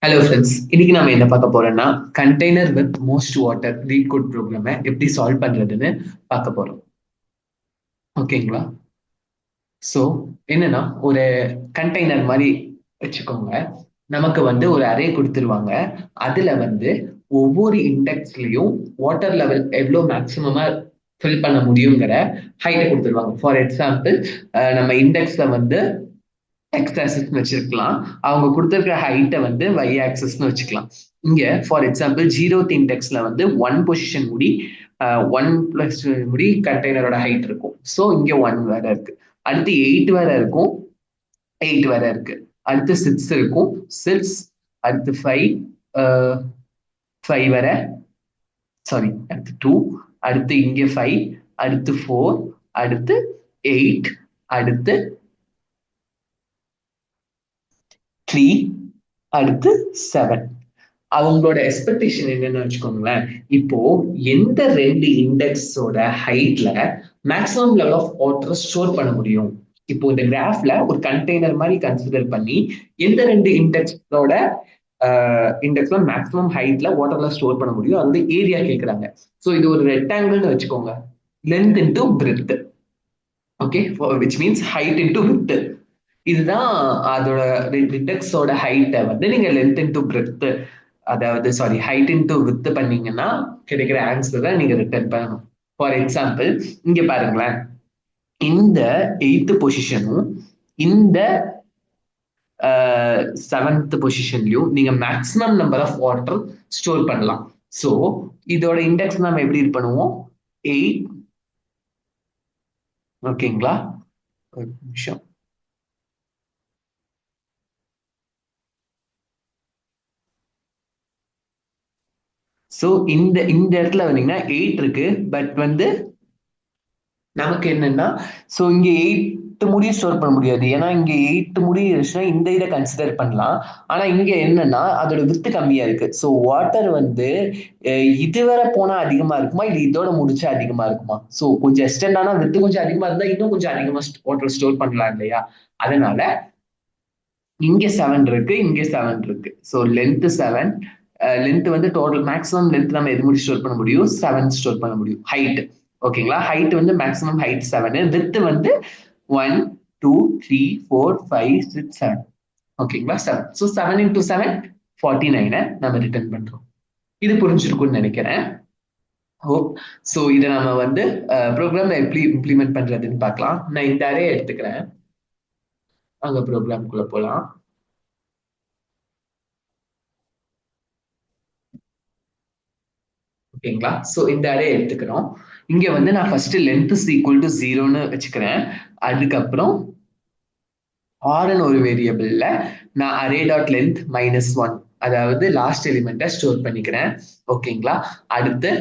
Hello friends, இன்னைக்கு நம்ம என்ன பார்க்க போறோம்னா container with most water LeetCode ப்ரோக்ராமை எப்படி சால்வ் பண்றதுன்னு பார்க்க போறோம். ஓகேங்களா? ஸோ என்னன்னா ஒரு கண்டெய்னர் மாதிரி வச்சுக்கோங்க. நமக்கு ஒரு அரே கொடுத்துருவாங்க. அதுல ஒவ்வொரு இண்டெக்ஸ்லயும் வாட்டர் லெவல் எவ்வளோ மேக்சிமமா ஃபில் பண்ண முடியுங்கிற ஹைட்டை கொடுத்துருவாங்க. ஃபார் எக்ஸாம்பிள், நம்ம இண்டெக்ஸ்ல எக்ஸ் ஆக்சிஸ்னு வச்சிருக்கலாம். அவங்க கொடுத்துருக்கிற ஹைட்டை y ஆக்சிஸ்னு வச்சுக்கலாம். இங்க ஃபார் எக்ஸாம்பிள் 0th இண்டெக்ஸ்ல 1 பொசிஷன் முடி 1 + முடி கண்டெய்னரோட ஹைட் இருக்கும். ஸோ இங்க 1 வேற இருக்கு. அடுத்து 8 வேற இருக்கும். 8 வேற இருக்கு. அடுத்து 6 இருக்கும். 6 அடுத்து 5 5 வேற, சாரி, அடுத்து 2, அடுத்து இங்க 5, அடுத்து 4, அடுத்து 8, அடுத்து 3, அடுத்து 7. அவங்களோட எக்ஸ்பெக்டேஷன் என்னன்னு வச்சுக்கோங்களேன். இப்போ எந்த 2 இண்டெக்ஸோட ஹைட்ல maximum level of water store பண்ண முடியும். இப்போ இந்த கிராஃப்ல ஒரு கண்டெய்னர் மாதிரி கன்சிடர் பண்ணி எந்த 2 இண்டெக்ஸ்ல மேக்ஸிமம் ஹைட்ல வாட்டர்ல ஸ்டோர் பண்ண முடியும், அது ஏரியா கேட்கறாங்க. ஸோ இது ஒரு ரெக்டாங்கிள்னு வச்சுக்கோங்க. Length into breadth. Okay, which means height into width. இதுதான் அதோட இண்டெக்ஸோட ஹைட்டை நீங்க லென்த் இன்டூ பிரெத், அதாவது சாரி ஹைட் இன்டூ வித் பண்ணீங்கன்னா கிடைக்கிற ஆன்சரை நீங்க ரிட்டர்ன் பண்ணணும். ஃபார் எக்ஸாம்பிள், இங்க பாருங்களேன். இந்த 8th பொசிஷனும் இந்த 7th பொசிஷன்லயும் நீங்க maximum number of water store பண்ணலாம். ஸோ இதோட இண்டெக்ஸ் நம்ம எப்படி இது பண்ணுவோம்? 8. ஓகேங்களா? ஒரு நிமிஷம். ஸோ இந்த இந்த இடத்துல வந்தீங்கன்னா 8 இருக்கு. பட் நமக்கு என்னன்னா, ஸோ இங்க 8 முடி ஸ்டோர் பண்ண முடியாது. ஏன்னா இங்க 8 முடி இருந்துச்சுன்னா இந்த இதை கன்சிடர் பண்ணலாம். ஆனா இங்க என்னன்னா அதோட வித்து கம்மியா இருக்கு. ஸோ வாட்டர் இதுவரை போனா அதிகமா இருக்குமா, இது இதோட முடிச்சா அதிகமா இருக்குமா? ஸோ கொஞ்சம் எக்ஸ்டெண்ட் ஆனா வித்து கொஞ்சம் அதிகமா இருந்தா இன்னும் கொஞ்சம் அதிகமா வாட்டர் ஸ்டோர் பண்ணலாம் இல்லையா? அதனால இங்க 7 இருக்கு, இங்க 7 இருக்கு. So length 7. Length total maximum length நம்ம எது முடி ஸ்டோர் பண்ண முடியும்? 7 ஸ்டோர் பண்ண முடியும். ஹைட், ஓகேங்களா? Height maximum height 7. வித் 1 2 3 4 5 6 7. ஓகேங்களா? 7. ஸோ 7 இன்டூ 7 49 நம்ம ரிட்டர்ன் பண்றோம். இது புரிஞ்சிருக்கும்னு நினைக்கிறேன். ஹோப். ஸோ இதை நம்ம ப்ரோக்ராம்ல எப்படி இம்ப்ளிமெண்ட் பண்றதுன்னு பார்க்கலாம். நான் இந்த அரே எடுத்துக்கிறேன். அங்க ப்ரோக்ராம்குள்ள போலாம். ஓகேங்களா? ஸோ இந்த அரே எடுத்துக்கிறோம். இங்க நான் first length is equal to 0ன்னு வச்சுக்கிறேன். அதுக்கப்புறம் ஆர்னு ஒரு வேரியபிள்ல நான் அரே டாட் லென்த் -1, அதாவது லாஸ்ட் எலிமெண்ட்டை ஸ்டோர் பண்ணிக்கிறேன். ஓகேங்களா? அடுத்து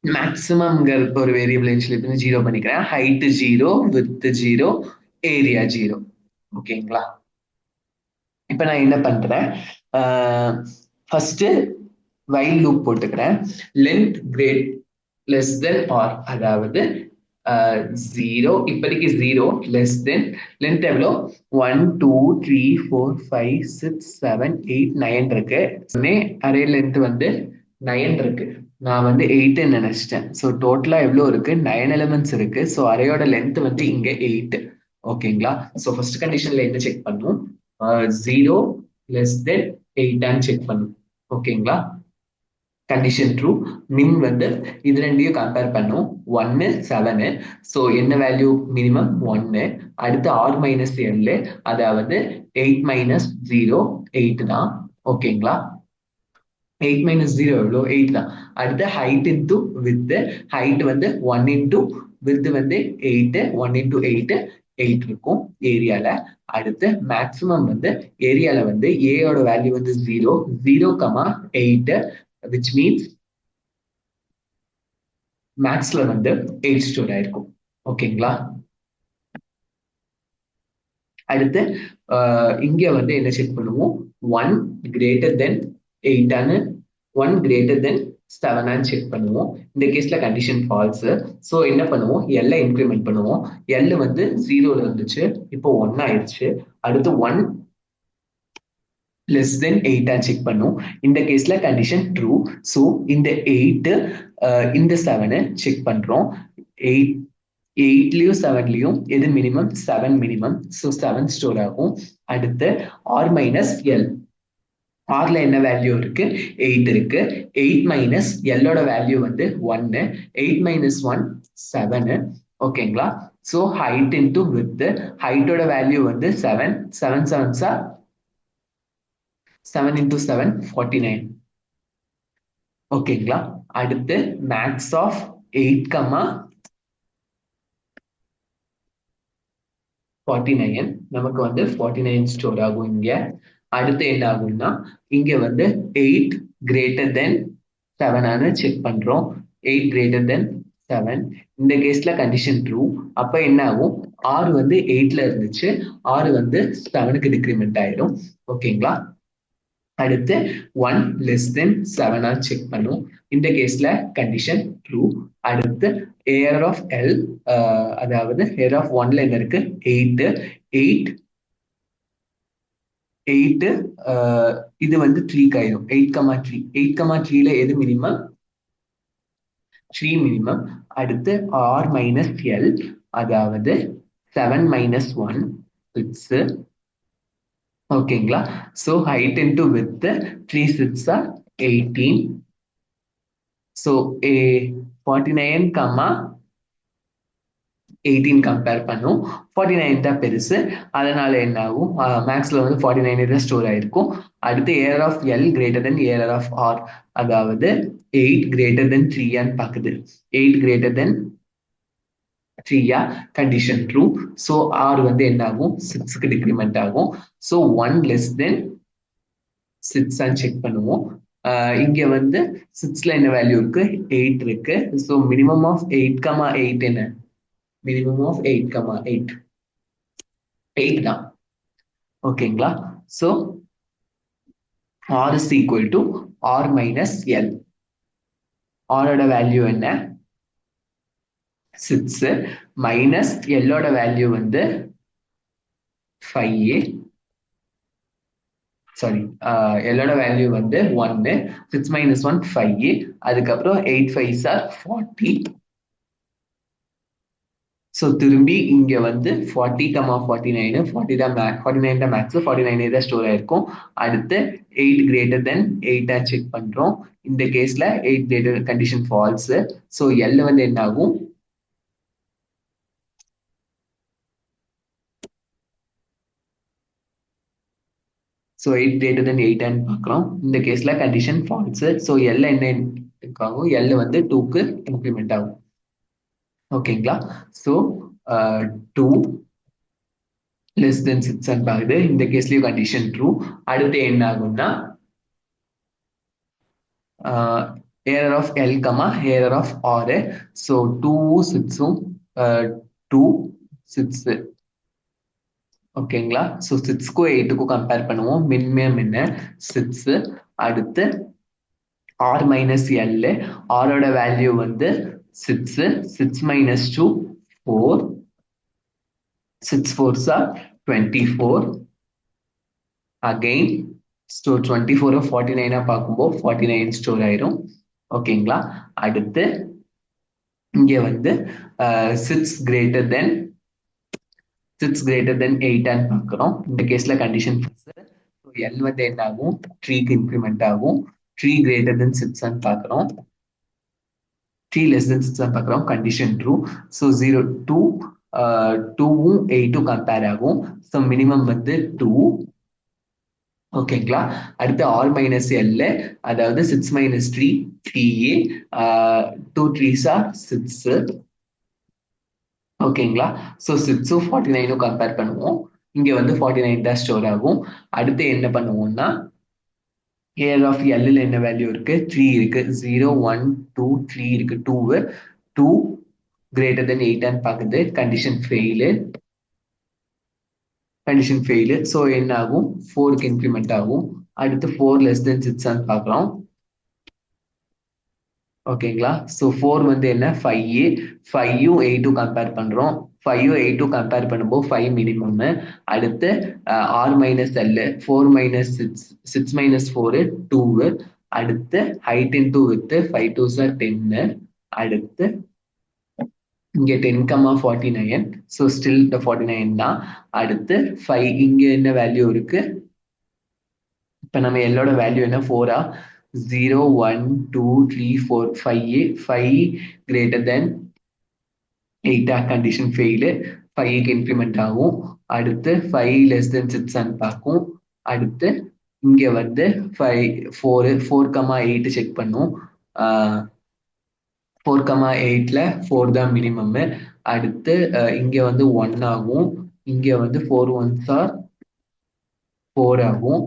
மேக்ஸிமம்ங்கிற ஒரு வேரியபிள் இன்ஷியல் பண்ணி 0 பண்ணிக்கிறேன். Height 0, width 0, area 0. ஓகேங்களா? இப்போ நான் என்ன பண்றேன்? ஃபர்ஸ்ட் வைல் லூப் போட்டுக்கிறேன். Length great less than R, அதாவது 0, இப்போதைக்கு 0 லெஸ் தென் லென்த் எவ்வளோ? 1 2 3 4 5 6 7 8 9 இருக்கு. அரே லென்த் 9 இருக்கு. நான் 8 நினைச்சிட்டேன். ஸோ டோட்டலா எவ்வளோ இருக்கு? 9 எலிமெண்ட்ஸ் இருக்கு. ஸோ அரேயோட லென்த் இங்க 8. ஓகேங்களா? ஸோ ஃபர்ஸ்ட் கண்டிஷன்ல என்ன செக் பண்ணும்? 0 லெஸ் தென் 8 செக் பண்ணும். ஓகேங்களா? Condition true. மின் இது ரெண்டையும் கம்பேர் பண்ணும். 1 7. ஸோ என்ன வேல்யூ மினிமம்? 1. அடுத்து ஆர் மைனஸ் எல், அதாவது 8 - 0 8 தான். ஓகேங்களா? 8 - 0 எவ்வளோ? 8 தான். அடுத்து height into width. Height 1 into width 8. 1 into 8 8 இருக்கும் ஏரியால. அடுத்து மேக்ஸிமம் ஏரியால ஏயோட வேல்யூ 0 0, 8, விச் மீன்ஸ் மேக்ஸ்ல 8 ஸ்டோர் ஆயிருக்கும். ஓகேங்களா? அடுத்து இங்க என்ன செக் பண்ணுவோம்? 1 greater than 8 1 greater than 7 check பண்ணுவோம். இந்த கேஸ்ல கண்டிஷன் ஃபால்ஸ். ஸோ என்ன பண்ணுவோம்? எல்லை இன்க்ரிமெண்ட் பண்ணுவோம். எல் 0ல இருந்துச்சு, இப்போ 1 ஆயிடுச்சு. அடுத்து 1 லெஸ் தென் 8 செக் பண்ணும். இந்த கேஸ்ல கண்டிஷன் ட்ரூ. ஸோ இந்த 8 இந்த 7 செக் பண்றோம். 8 8லயும் 7லயும் எது மினிமம்? 7 மினிமம். ஸோ 7 ஸ்டோர் ஆகும். அடுத்து ஆர் மைனஸ் எல். ஆர்ல என்ன வேல்யூ இருக்கு? 8 இருக்கு. 8 மைனஸ் எல்லோட வேல்யூ வந்து 1. 8 மைனஸ் 1 7. ஓகேங்களா? So height into width. ஹைட்டோட வேல்யூ வந்து 7. 7 7 7 into 7 49. ஓகேங்களா? அடுத்து மேக்ஸ் ஆஃப் 8, 49 நமக்கு வந்து 49 ஸ்டோர் ஆகும் இங்க. அடுத்து என்ன ஆகும்னா இங்க வந்து 8 கிரேட்டர் தென் 7 செக் பண்றோம். 8 கிரேட்டர் தென் 7. இந்த கேஸ்ல கண்டிஷன் ட்ரூ. அப்ப என்ன ஆகும்? ஆர் வந்து 8ல இருந்துச்சு. ஆர் வந்து 7க்கு டிக்ரிமெண்ட் ஆயிடும். ஓகேங்களா? அடுத்து 1 லெஸ் தென் 7 செக் பண்ணும். இந்த கேஸ்ல கண்டிஷன் ட்ரூ. அடுத்து ஏஆர் ஆஃப் எல், அதாவது ஏஆர் ஆஃப் 1ல என்ன இருக்கு? 8. 8 8 இது வந்து 3 ஆயிடும். 8, 3. 8, 3ல எது மினிமம்? 3 மினிமம். அடுத்து ஆர் மைனஸ் எல், அதாவது 7 மைனஸ் 1 6. ஓகேங்களா? So height into width 3 6 18. So 49, 18 compare பண்ணும். 49 தான் பெருசு. அதனால என்ன ஆகும்? மேக்ஸ்ல வந்து 49 தான் ஸ்டோர் ஆயிருக்கும். அடுத்து AR of L greater than AR of R, அதாவது 8 கிரேட்டர் தென் 3 பாக்குது. 8 greater than 3 condition true. So R வந்து என்ன ஆகும்? 6க்கு டிக்ரிமெண்ட் ஆகும். ஸோ 1 லெஸ் தென் 6 செக் பண்ணுவோம். இங்க வந்து 6ல என்ன வேல்யூ இருக்கு? 8 இருக்கு. ஸோ மினிமம் ஆஃப் 8, 8 என்ன? மினிமம் ஆஃப் 8, 8 8 தான். ஓகேங்களா? So R is equal to R minus L. ஆரோட வேல்யூ என்ன? 6 மைனஸ் எல்லோட வேல்யூ வந்து 5. சாரி, எல்லோட வேல்யூ வந்து 1. 6 மைனஸ் 1 5. அதுக்கப்புறம் 8 5s are 40. ஸோ திரும்பி இங்க வந்து 40, 49. 40 தான் 49 தான் மேக்ஸ். 49 தான் ஸ்டோர் ஆயிருக்கும். அடுத்து 8 கிரேட்டர் தென் 8 செக் பண்றோம். இந்த கேஸ்ல 8 greater condition falls. So L வந்து என்ன ஆகும்? ஸோ 8 கிரேட்டர் தென் 8 பார்க்குறோம். இந்த கேஸ்ல கண்டிஷன் ஃபால்ஸ். ஸோ எல் என்ன ஆகும்? எல் வந்து 2க்கு இன்க்ரிமெண்ட் ஆகும். ஓகேங்களா? ஸோ 2 லெஸ் தென் 6 பாக்குது. இந்த கேஸ்லயும் கண்டிஷன் ட்ரூ. அடுத்து என்ன ஆகும்னா error of L, error of R. So 2 6 2 6. ஓகேங்களா? ஸோ 6க்கும் 8க்கும் கம்பேர் பண்ணுவோம். மின்ன 6. அடுத்து ஆர் மைனஸ் எல். ஆரோட வேல்யூ வந்து 6. 6 minus 2 4. 6 4s are 24. Again store 24 49 பார்க்கும்போது 49 ஸ்டோர் ஆயிரும். ஓகேங்களா? அடுத்து இங்க வந்து 6 கிரேட்டர் தென் 8 பார்க்குறோம். இந்த கேஸ்ல கண்டிஷன் எல் வந்து என்ன ஆகும்? 3க்கு இன்க்ரிமெண்ட் ஆகும். 3 கிரேட்டர் தென் 6 பார்க்குறோம். 3 லெஸ் தென் 6 பார்க்குறோம். Condition true. ஸோ 0 2 2வும் 8ம் கம்பேர் ஆகும். ஸோ மினிமம் வந்து 2. ஓகேங்களா? அடுத்து ஆர் மைனஸ் எல், அதாவது 6 மைனஸ் 3 3a. 2 3s are 6. ஓகேங்களா? ஸோ 6ம் 49ம் கம்பேர் பண்ணுவோம். இங்க வந்து 49 தான் ஸ்டோர் ஆகும். அடுத்து என்ன பண்ணுவோம்னா ஏஆர் ஆஃப் எல்ல என்ன வேல்யூ இருக்கு? 3 இருக்கு. 0 1 2 3 இருக்கு. 2 கிரேட்டர் தென் 8 பாக்குது. Condition fail. ஸோ என்ன ஆகும்? 4க்கு இன்க்ரிமெண்ட் ஆகும். அடுத்து 4 லெஸ் தென் 6 பார்க்கலாம். ஓகேங்களா? ஸோ 4 வந்து என்ன 5A 5யும் 8ம் கம்பேர் பண்றோம். 5யும் 8ம் கம்பேர் பண்ணும்போது 5 மினிமம். அடுத்து R minus L 4 minus 6 minus 4 2. அடுத்து ஹைட் இன்டூ வித் 5 2 சார் 10. அடுத்து இங்க 10 கமா 49. ஸோ ஸ்டில் 49 தான். அடுத்து 5 இங்க என்ன வேல்யூ இருக்கு? இப்ப நம்ம எல்லோட வேல்யூ என்ன 4ஆ 0 1 2 3 4 5 5 கிரேட்டர் தென் 8 கண்டிஷன் ஃபெயிலு 5க்கு இன்க்ரிமெண்ட் ஆகும். அடுத்து 5 லெஸ் தென் 6 பார்க்கும். அடுத்து இங்க வந்து 5 4 4,8 செக் பண்ணும். 4,8ல 4 தான் மினிமம். அடுத்து இங்க வந்து 1 ஆகும். இங்க வந்து 4 ஒன்ஸ் ஆர் 4 ஆகும்.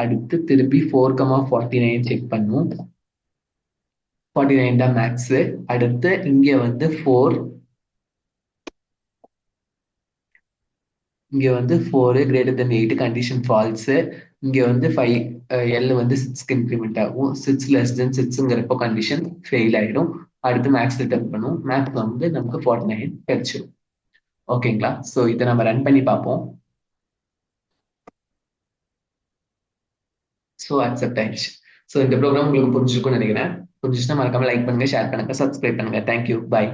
அடுத்து திருப்பி 4,49 செக் பண்ணும். 49 தான் மேக்ஸ். அடுத்து இங்க வந்து 4 இங்க வந்து 4 கிரேட்டர் தென் 8 கண்டிஷன் ஃபால்ஸ். இங்க வந்து 5 எல் வந்து 6க்கு இன்க்ரிமெண்ட் ஆகும். 6 லெஸ் தென் 6ங்கிறப்போ கண்டிஷன் ஃபெயில் ஆயிடும். அடுத்து மேக்ஸ் ரிட்டர்ன் பண்ணும். மேக்ஸ் வந்து நமக்கு 49 கிடைச்சிடும். ஓகேங்களா? ஸோ இதை நம்ம ரன் பண்ணி பார்ப்போம். ஸோ அக்செப்ட் ஆயிடுச்சு. ஸோ இந்த ப்ரோக்ராம் உங்களுக்கு புரிஞ்சிருக்கும்னு நினைக்கிறேன். புரிஞ்சிச்சுன்னா மறக்காம லைக் பண்ணுங்க, ஷேர் பண்ணுங்க, சப்ஸ்கிரைப் பண்ணுங்க. தேங்க்யூ, பாய்.